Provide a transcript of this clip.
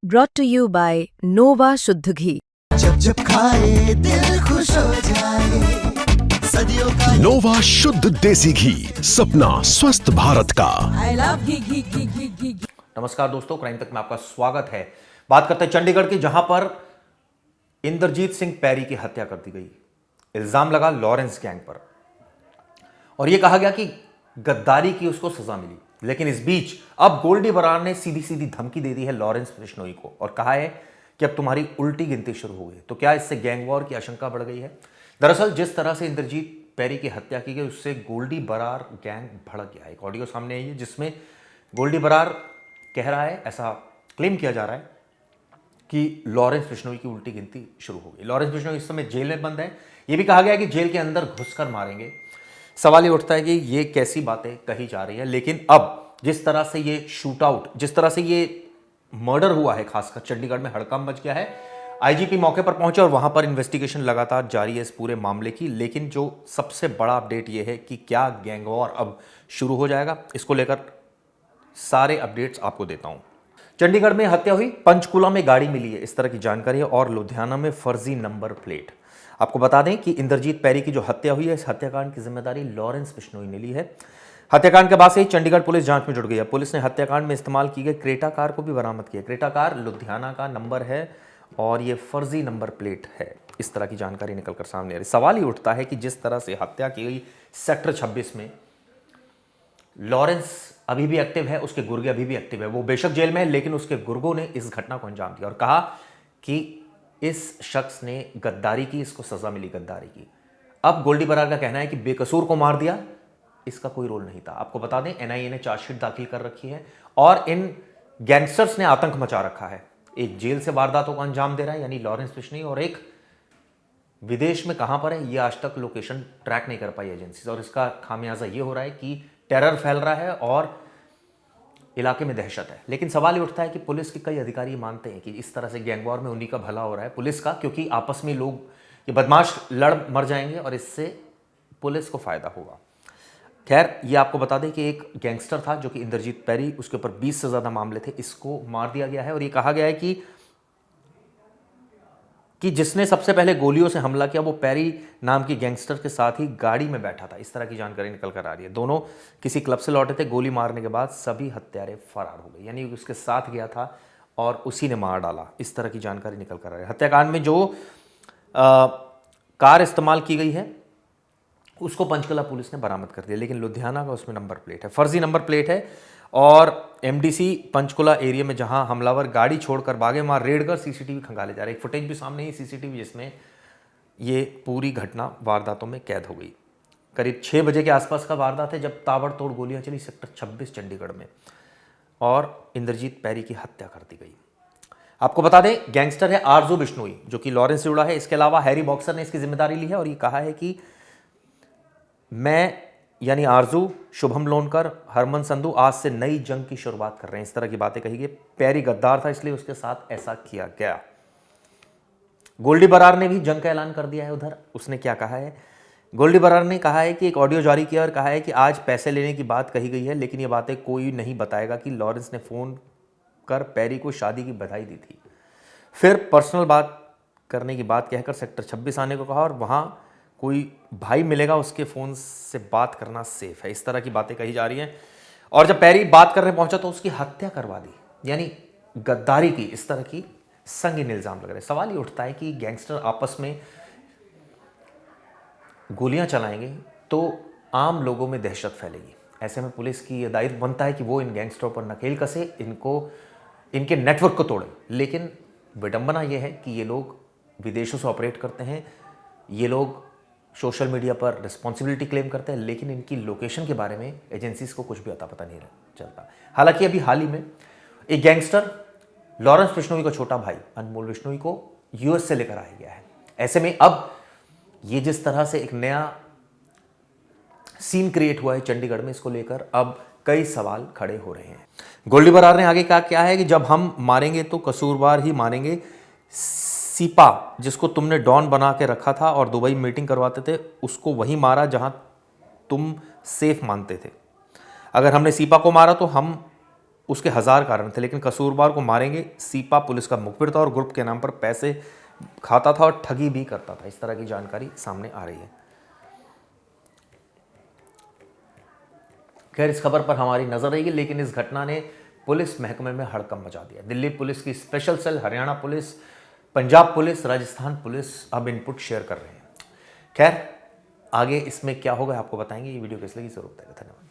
brought to you by Nova शुद्ध घी। जब जब खाए दिल खुश हो जाए, सदियों का नोवा शुद्ध देसी घी, सपना स्वस्थ भारत का। I love घी। नमस्कार दोस्तों, क्राइम तक में आपका स्वागत है। बात करते हैं चंडीगढ़ की, जहां पर इंद्रजीत सिंह पैरी की हत्या कर दी गई। इल्जाम लगा लॉरेंस गैंग पर और यह कहा गया कि गद्दारी की उसको सजा मिली। लेकिन इस बीच अब गोल्डी बरार ने सीधी सीधी धमकी दे दी है लॉरेंस बिश्नोई को और कहा है कि अब तुम्हारी उल्टी गिनती शुरू हो गई। तो क्या इससे गैंग वॉर की आशंका बढ़ गई है? दरअसल जिस तरह से इंद्रजीत पैरी की हत्या की गई, उससे गोल्डी बरार गैंग भड़क गया। एक ऑडियो सामने आई है जिसमें गोल्डी बरार कह रहा है, ऐसा क्लेम किया जा रहा है कि लॉरेंस बिश्नोई की उल्टी गिनती शुरू हो गई। लॉरेंस बिश्नोई इस समय जेल में बंद है। यह भी कहा गया है कि जेल के अंदर घुसकर मारेंगे। सवाल ये उठता है कि ये कैसी बातें कही जा रही है। लेकिन अब जिस तरह से ये शूट आउट, जिस तरह से ये मर्डर हुआ है, खासकर चंडीगढ़ में हड़कंप मच गया है। आईजीपी मौके पर पहुंचे और वहां पर इन्वेस्टिगेशन लगातार जारी है इस पूरे मामले की। लेकिन जो सबसे बड़ा अपडेट ये है कि क्या गैंग वॉर अब शुरू हो जाएगा, इसको लेकर सारे अपडेट्स आपको देता हूं। चंडीगढ़ में हत्या हुई, पंचकुला में गाड़ी मिली है, इस तरह की जानकारी है, और लुधियाना में फर्जी नंबर प्लेट। आपको बता दें कि इंद्रजीत पैरी की जो हत्या हुई है, इस हत्याकांड की जिम्मेदारी लॉरेंस बिश्नोई ने ली है। हत्याकांड के बाद से ही चंडीगढ़ पुलिस जांच में जुट गई है। पुलिस ने हत्याकांड में इस्तेमाल की गई क्रेटा कार को भी बरामद किया। क्रेटा कार लुधियाना का नंबर है और ये फर्जी नंबर प्लेट है, इस तरह की जानकारी निकलकर सामने आ रही। सवाल ही उठता है कि जिस तरह से हत्या की गई सेक्टर 26 में, लॉरेंस अभी भी एक्टिव है, उसके गुर्गे अभी भी एक्टिव है। वो बेशक जेल में है, लेकिन उसके गुर्गों ने इस घटना को अंजाम दिया और कहा कि इस शख्स ने गद्दारी की, इसको सजा मिली गद्दारी की। अब गोल्डी बरार का कहना है कि बेकसूर को मार दिया, इसका कोई रोल नहीं था। आपको बता दें एनआईए ने चार्जशीट दाखिल कर रखी है और इन गैंगस्टर्स ने आतंक मचा रखा है। एक जेल से वारदातों को अंजाम दे रहा है यानी लॉरेंस बिश्नोई, और एक विदेश में कहां पर है ये आज तक लोकेशन ट्रैक नहीं कर पाई एजेंसीज। और इसका खामियाजा ये हो रहा है कि टेरर फैल रहा है और इलाके में दहशत है। लेकिन सवाल ये उठता है कि पुलिस के कई अधिकारी मानते हैं कि इस तरह से गैंग वॉर में उन्हीं का भला हो रहा है, पुलिस का, क्योंकि आपस में लोग, ये बदमाश लड़ मर जाएंगे और इससे पुलिस को फायदा होगा। खैर, ये आपको बता दें कि एक गैंगस्टर था जो कि इंद्रजीत पैरी, उसके ऊपर 20 से ज़्यादा मामले थे, इसको मार दिया गया है। और ये कहा गया है कि जिसने सबसे पहले गोलियों से हमला किया वो पैरी नाम की गैंगस्टर के साथ ही गाड़ी में बैठा था, इस तरह की जानकारी निकल कर आ रही है। दोनों किसी क्लब से लौटे थे, गोली मारने के बाद सभी हत्यारे फरार हो गए, यानी उसके साथ गया था और उसी ने मार डाला, इस तरह की जानकारी निकल कर आ रही है। हत्याकांड में जो कार इस्तेमाल की गई है उसको पंचकुला पुलिस ने बरामद कर दिया, लेकिन लुधियाना का उसमें नंबर प्लेट है, फर्जी नंबर प्लेट है। और एमडीसी पंचकुला एरिया में जहां हमलावर गाड़ी छोड़कर भागे, वहां रेड कर सीसीटीवी खंगाले जा रहे। एक फुटेज भी सामने ही सीसीटीवी, जिसमें ये पूरी घटना वारदातों में कैद हो गई। करीब 6 बजे के आसपास का वारदात है जब ताबड़तोड़ गोलियां चली सेक्टर 26 चंडीगढ़ में और इंद्रजीत पैरी की हत्या कर दी गई। आपको बता दें गैंगस्टर है आरजू बिश्नोई, जो कि लॉरेंस से जुड़ा है। इसके अलावा हैरी बॉक्सर ने इसकी जिम्मेदारी ली है और ये कहा है कि मैं यानी आरजू, शुभम लोनकर, हरमन संधू आज से नई जंग की शुरुआत कर रहे हैं, इस तरह की बातें कही गई। पैरी गद्दार था इसलिए उसके साथ ऐसा किया गया। गोल्डी बरार ने भी जंग का ऐलान कर दिया है। उधर उसने क्या कहा है? गोल्डी बरार ने कहा है कि एक ऑडियो जारी किया और कहा है कि आज पैसे लेने की बात कही गई है, लेकिन ये बातें कोई नहीं बताएगा कि लॉरेंस ने फ़ोन कर पैरी को शादी की बधाई दी थी, फिर पर्सनल बात करने की बात कहकर सेक्टर 26 आने को कहा और वहाँ कोई भाई मिलेगा, उसके फ़ोन से बात करना सेफ है, इस तरह की बातें कही जा रही हैं। और जब पैरी बात करने पहुंचा तो उसकी हत्या करवा दी, यानी गद्दारी की, इस तरह की संगीन इल्ज़ाम लग रहे हैं। सवाल ये उठता है कि गैंगस्टर आपस में गोलियां चलाएंगे तो आम लोगों में दहशत फैलेगी। ऐसे में पुलिस की यह दायित्व बनता है कि वो इन गैंगस्टरों पर नकेल कसे, इनके नेटवर्क को तोड़े। लेकिन विडंबना यह है कि ये लोग विदेशों से ऑपरेट करते हैं, ये लोग सोशल मीडिया पर रिस्पॉन्सिबिलिटी क्लेम करते हैं, लेकिन इनकी लोकेशन के बारे में एजेंसीज को कुछ भी अता पता नहीं चलता। हालांकि अभी हाल ही में एक गैंगस्टर लॉरेंस बिश्नोई का छोटा भाई अनमोल बिश्नोई को यूएस से लेकर आया गया है। ऐसे में अब ये जिस तरह से एक नया सीन क्रिएट हुआ है चंडीगढ़ में, इसको लेकर अब कई सवाल खड़े हो रहे हैं। गोल्डी बरार ने आगे कहा क्या है कि जब हम मारेंगे तो कसूरवार ही मारेंगे। सीपा, जिसको तुमने डॉन बना के रखा था और दुबई मीटिंग करवाते थे, उसको वहीं मारा जहां तुम सेफ मानते थे। अगर हमने सीपा को मारा तो हम उसके हजार कारण थे, लेकिन कसूरवार को मारेंगे सीपा पुलिस का मुखबिर था और ग्रुप के नाम पर पैसे खाता था और ठगी भी करता था। इस तरह की जानकारी सामने आ रही है। खैर, इस खबर पर हमारी नजर रहेगी, लेकिन इस घटना ने पुलिस महकमे में हड़कंप मचा दिया। दिल्ली पुलिस की special cell, Haryana police, Punjab police, Rajasthan police अब इनपुट शेयर कर रहे हैं। खैर, आगे इसमें क्या होगा आपको बताएंगे। ये वीडियो कैसी लगी जरूर बताइएगा। धन्यवाद।